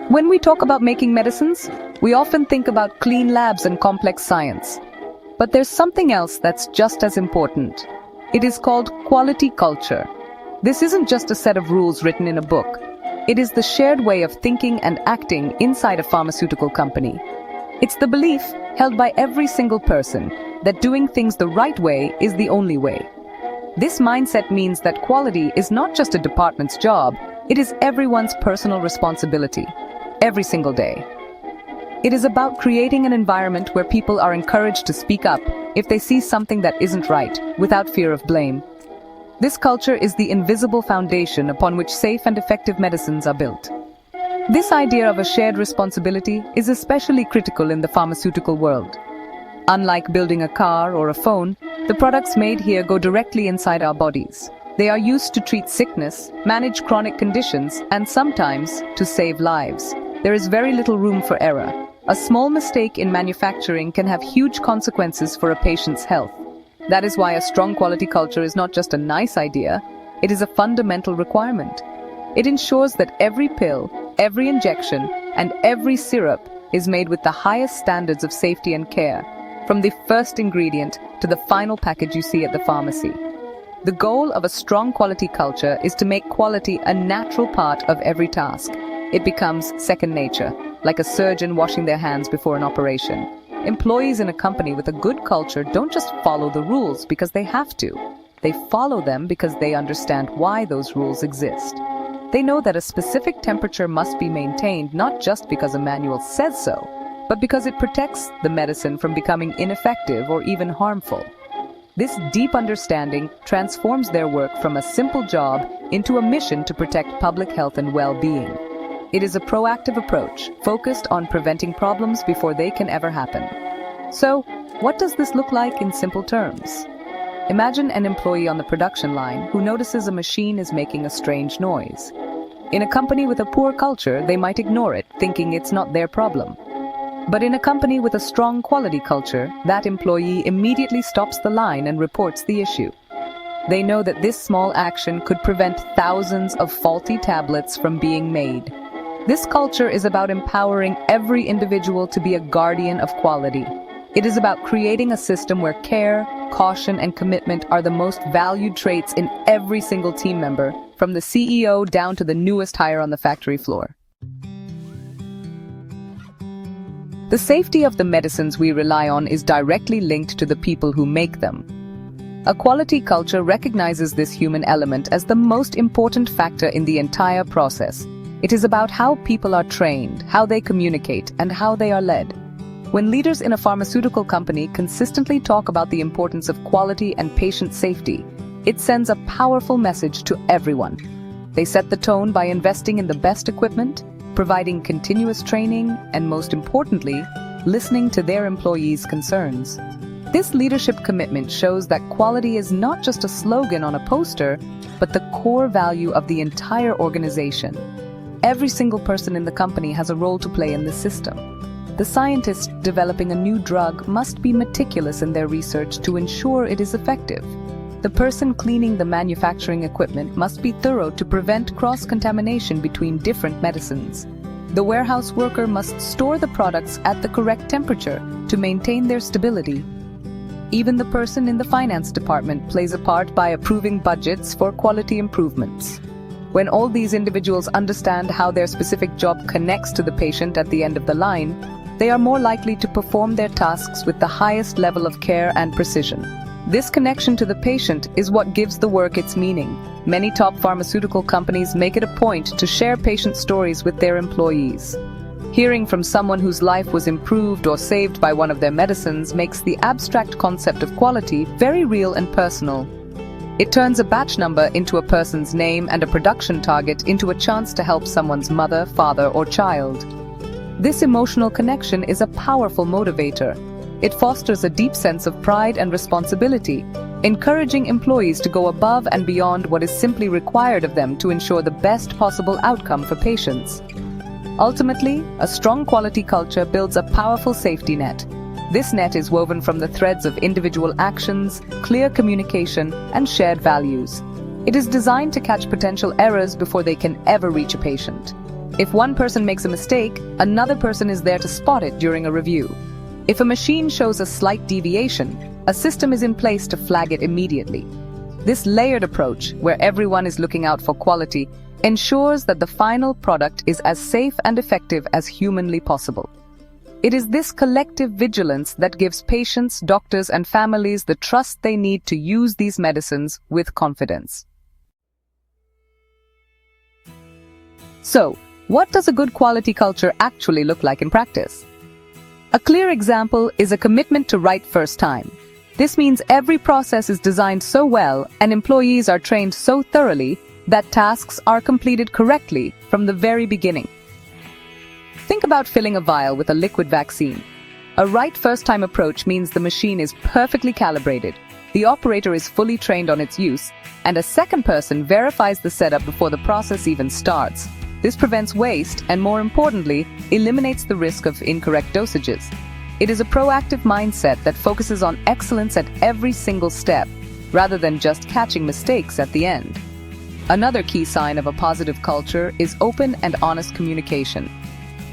When we talk about making medicines, we often think about clean labs and complex science. But there's something else that's just as important. It is called quality culture. This isn't just a set of rules written in a book. It is the shared way of thinking and acting inside a pharmaceutical company. It's the belief, held by every single person, that doing things the right way is the only way. This mindset means that quality is not just a department's job, it is everyone's personal responsibility, every single day. It is about creating an environment where people are encouraged to speak up if they see something that isn't right, without fear of blame. This culture is the invisible foundation upon which safe and effective medicines are built. This idea of a shared responsibility is especially critical in the pharmaceutical world. Unlike building a car or a phone, the products made here go directly inside our bodies. They are used to treat sickness, manage chronic conditions, and sometimes to save lives. There is very little room for error. A small mistake in manufacturing can have huge consequences for a patient's health. That is why a strong quality culture is not just a nice idea, it is a fundamental requirement. It ensures that every pill, every injection, and every syrup is made with the highest standards of safety and care, from the first ingredient to the final package you see at the pharmacy. The goal of a strong quality culture is to make quality a natural part of every task. It becomes second nature, like a surgeon washing their hands before an operation. Employees in a company with a good culture don't just follow the rules because they have to. They follow them because they understand why those rules exist. They know that a specific temperature must be maintained not just because a manual says so, but because it protects the medicine from becoming ineffective or even harmful. This deep understanding transforms their work from a simple job into a mission to protect public health and well-being. It is a proactive approach, focused on preventing problems before they can ever happen. So, what does this look like in simple terms? Imagine an employee on the production line who notices a machine is making a strange noise. In a company with a poor culture, they might ignore it, thinking it's not their problem. But in a company with a strong quality culture, that employee immediately stops the line and reports the issue. They know that this small action could prevent thousands of faulty tablets from being made. This culture is about empowering every individual to be a guardian of quality. It is about creating a system where care, caution, and commitment are the most valued traits in every single team member, from the CEO down to the newest hire on the factory floor. The safety of the medicines we rely on is directly linked to the people who make them. A quality culture recognizes this human element as the most important factor in the entire process. It is about how people are trained, how they communicate, and how they are led. When leaders in a pharmaceutical company consistently talk about the importance of quality and patient safety, it sends a powerful message to everyone. They set the tone by investing in the best equipment, providing continuous training, and most importantly, listening to their employees' concerns. This leadership commitment shows that quality is not just a slogan on a poster, but the core value of the entire organization. Every single person in the company has a role to play in this system. The scientists developing a new drug must be meticulous in their research to ensure it is effective. The person cleaning the manufacturing equipment must be thorough to prevent cross-contamination between different medicines. The warehouse worker must store the products at the correct temperature to maintain their stability. Even the person in the finance department plays a part by approving budgets for quality improvements. When all these individuals understand how their specific job connects to the patient at the end of the line, they are more likely to perform their tasks with the highest level of care and precision. This connection to the patient is what gives the work its meaning. Many top pharmaceutical companies make it a point to share patient stories with their employees. Hearing from someone whose life was improved or saved by one of their medicines makes the abstract concept of quality very real and personal. It turns a batch number into a person's name and a production target into a chance to help someone's mother, father, or child. This emotional connection is a powerful motivator. It fosters a deep sense of pride and responsibility, encouraging employees to go above and beyond what is simply required of them to ensure the best possible outcome for patients. Ultimately, a strong quality culture builds a powerful safety net. This net is woven from the threads of individual actions, clear communication, and shared values. It is designed to catch potential errors before they can ever reach a patient. If one person makes a mistake, another person is there to spot it during a review. If a machine shows a slight deviation, a system is in place to flag it immediately. This layered approach, where everyone is looking out for quality, ensures that the final product is as safe and effective as humanly possible. It is this collective vigilance that gives patients, doctors, and families the trust they need to use these medicines with confidence. So, what does a good quality culture actually look like in practice? A clear example is a commitment to right first time. This means every process is designed so well and employees are trained so thoroughly that tasks are completed correctly from the very beginning. Think about filling a vial with a liquid vaccine. A right first time approach means the machine is perfectly calibrated, the operator is fully trained on its use, and a second person verifies the setup before the process even starts. This prevents waste and, more importantly, eliminates the risk of incorrect dosages. It is a proactive mindset that focuses on excellence at every single step, rather than just catching mistakes at the end. Another key sign of a positive culture is open and honest communication.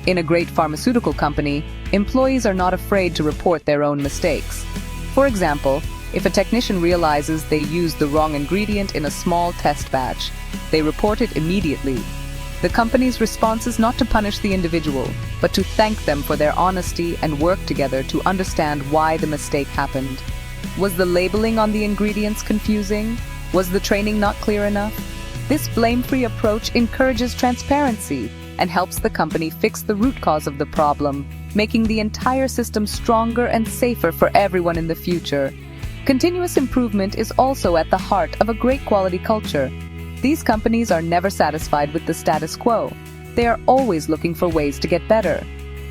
In a great pharmaceutical company, employees are not afraid to report their own mistakes. For example, if a technician realizes they used the wrong ingredient in a small test batch, they report it immediately. The company's response is not to punish the individual, but to thank them for their honesty and work together to understand why the mistake happened. Was the labeling on the ingredients confusing? Was the training not clear enough? This blame-free approach encourages transparency and helps the company fix the root cause of the problem, making the entire system stronger and safer for everyone in the future. Continuous improvement is also at the heart of a great quality culture. These companies are never satisfied with the status quo. They are always looking for ways to get better.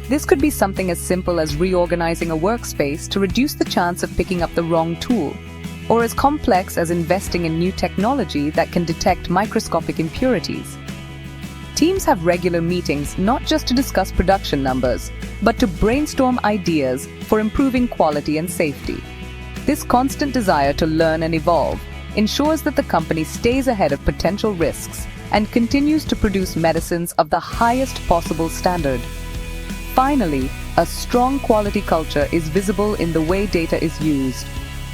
This could be something as simple as reorganizing a workspace to reduce the chance of picking up the wrong tool, or as complex as investing in new technology that can detect microscopic impurities. Teams have regular meetings not just to discuss production numbers, but to brainstorm ideas for improving quality and safety. This constant desire to learn and evolve ensures that the company stays ahead of potential risks and continues to produce medicines of the highest possible standard. Finally, a strong quality culture is visible in the way data is used.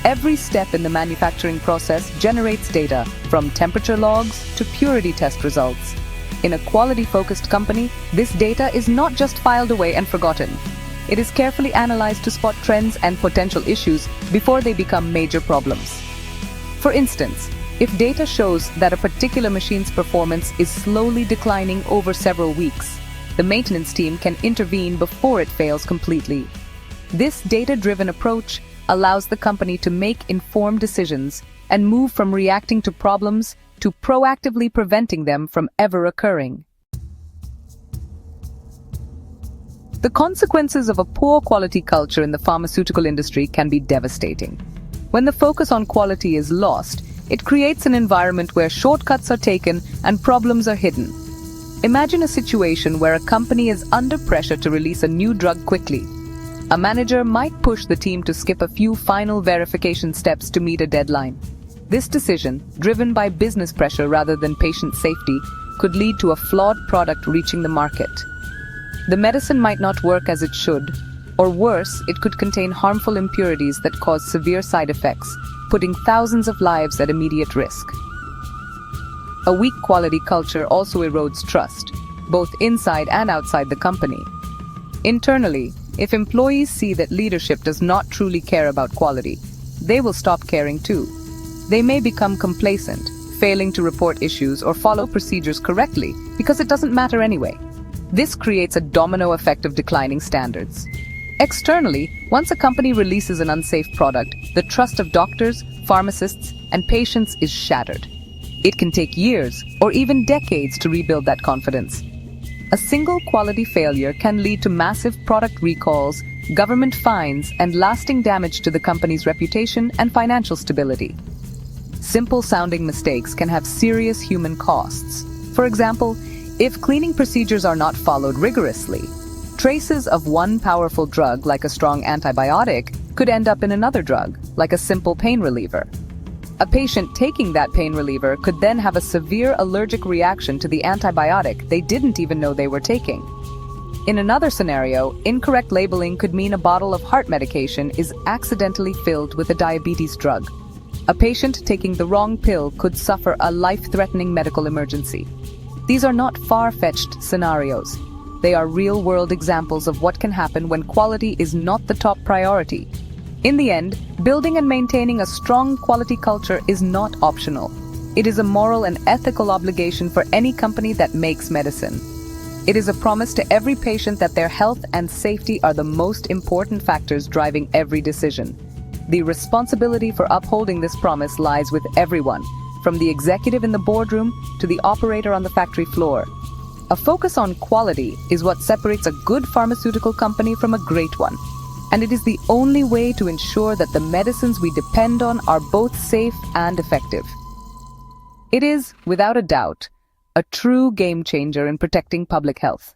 Every step in the manufacturing process generates data, from temperature logs to purity test results. In a quality-focused company, this data is not just filed away and forgotten. It is carefully analyzed to spot trends and potential issues before they become major problems. For instance, if data shows that a particular machine's performance is slowly declining over several weeks, the maintenance team can intervene before it fails completely. This data-driven approach allows the company to make informed decisions and move from reacting to problems to proactively preventing them from ever occurring. The consequences of a poor quality culture in the pharmaceutical industry can be devastating. When the focus on quality is lost, it creates an environment where shortcuts are taken and problems are hidden. Imagine a situation where a company is under pressure to release a new drug quickly. A manager might push the team to skip a few final verification steps to meet a deadline. This decision, driven by business pressure rather than patient safety, could lead to a flawed product reaching the market. The medicine might not work as it should, or worse, it could contain harmful impurities that cause severe side effects, putting thousands of lives at immediate risk. A weak quality culture also erodes trust, both inside and outside the company. Internally, if employees see that leadership does not truly care about quality, they will stop caring too. They may become complacent, failing to report issues or follow procedures correctly because it doesn't matter anyway. This creates a domino effect of declining standards. Externally, once a company releases an unsafe product, the trust of doctors, pharmacists, and patients is shattered. It can take years or even decades to rebuild that confidence. A single quality failure can lead to massive product recalls, government fines, and lasting damage to the company's reputation and financial stability. Simple-sounding mistakes can have serious human costs. For example, if cleaning procedures are not followed rigorously, traces of one powerful drug, like a strong antibiotic, could end up in another drug, like a simple pain reliever. A patient taking that pain reliever could then have a severe allergic reaction to the antibiotic they didn't even know they were taking. In another scenario, incorrect labeling could mean a bottle of heart medication is accidentally filled with a diabetes drug. A patient taking the wrong pill could suffer a life-threatening medical emergency. These are not far-fetched scenarios. They are real-world examples of what can happen when quality is not the top priority. In the end, building and maintaining a strong quality culture is not optional. It is a moral and ethical obligation for any company that makes medicine. It is a promise to every patient that their health and safety are the most important factors driving every decision. The responsibility for upholding this promise lies with everyone, from the executive in the boardroom to the operator on the factory floor. A focus on quality is what separates a good pharmaceutical company from a great one, and it is the only way to ensure that the medicines we depend on are both safe and effective. It is, without a doubt, a true game changer in protecting public health.